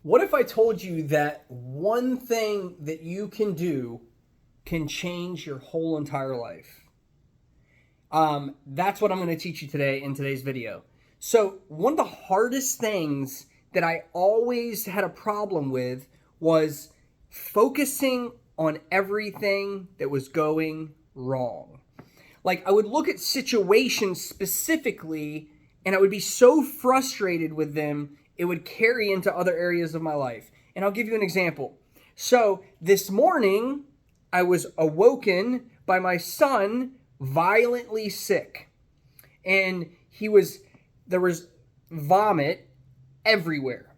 What if I told you that one thing that you can do can change your whole entire life? That's what I'm going to teach you today in today's video. So, one of the hardest things that I always had a problem with was focusing on everything that was going wrong. Like, I would look at situations specifically and I would be so frustrated with them, it would carry into other areas of my life. And I'll give you an example. So, this morning, I was awoken by my son violently sick. And there was vomit everywhere.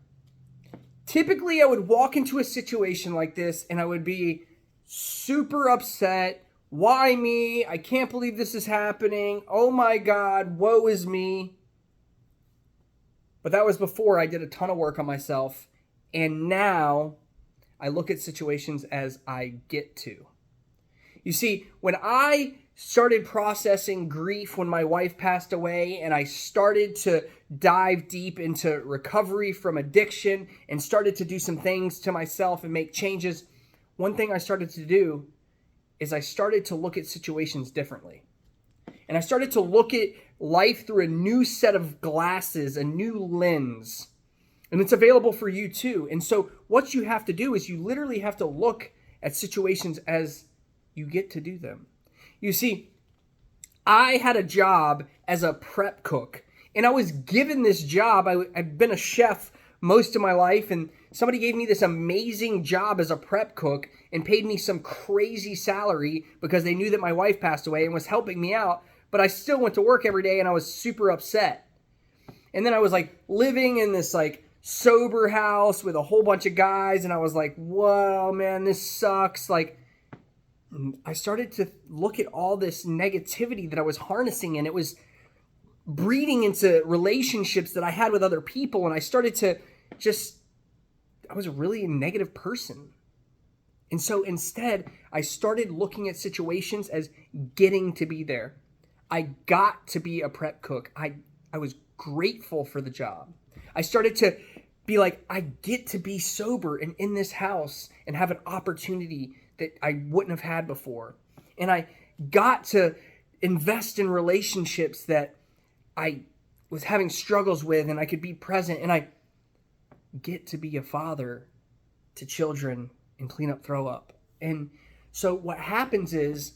Typically, I would walk into a situation like this and I would be super upset. Why me? I can't believe this is happening. Oh my God, woe is me. But that was before I did a ton of work on myself. And now I look at situations as I get to. You see, when I started processing grief when my wife passed away and I started to dive deep into recovery from addiction and started to do some things to myself and make changes, one thing I started to do is I started to look at situations differently. And I started to look at life through a new set of glasses, a new lens. And it's available for you too. And so what you have to do is you literally have to look at situations as you get to do them. You see, I had a job as a prep cook, and I was given this job. I've been a chef most of my life, and somebody gave me this amazing job as a prep cook and paid me some crazy salary because they knew that my wife passed away and was helping me out, but I still went to work every day and I was super upset. And then I was like living in this like sober house with a whole bunch of guys, and I was like, whoa, man, this sucks. Like, I started to look at all this negativity that I was harnessing, and it was breeding into relationships that I had with other people. And I started to I was a really negative person. And so instead, I started looking at situations as getting to be there. I got to be a prep cook. I was grateful for the job. I started to be like, I get to be sober and in this house and have an opportunity that I wouldn't have had before. And I got to invest in relationships that I was having struggles with, and I could be present, and I get to be a father to children and clean up throw up. And so what happens is,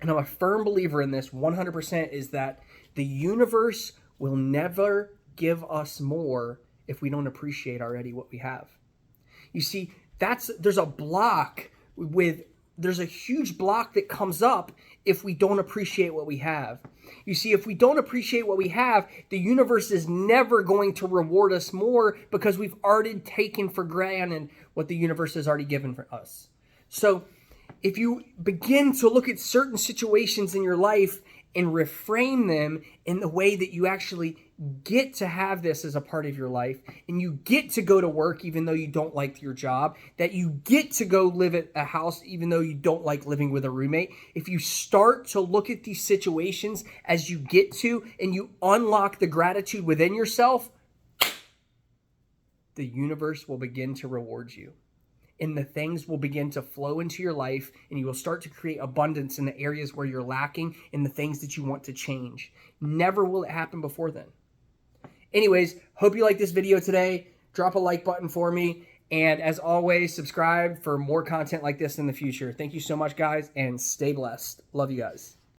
and I'm a firm believer in this 100%, is that the universe will never give us more if we don't appreciate already what we have. You see, there's a huge block that comes up if we don't appreciate what we have. You see, if we don't appreciate what we have, the universe is never going to reward us more because we've already taken for granted what the universe has already given for us. So if you begin to look at certain situations in your life and reframe them in the way that you actually get to have this as a part of your life, and you get to go to work even though you don't like your job, that you get to go live at a house even though you don't like living with a roommate, if you start to look at these situations as you get to and you unlock the gratitude within yourself, the universe will begin to reward you. And the things will begin to flow into your life, and you will start to create abundance in the areas where you're lacking in the things that you want to change. Never will it happen before then. Anyways, hope you like this video today. Drop a like button for me. And as always, subscribe for more content like this in the future. Thank you so much, guys, and stay blessed. Love you guys.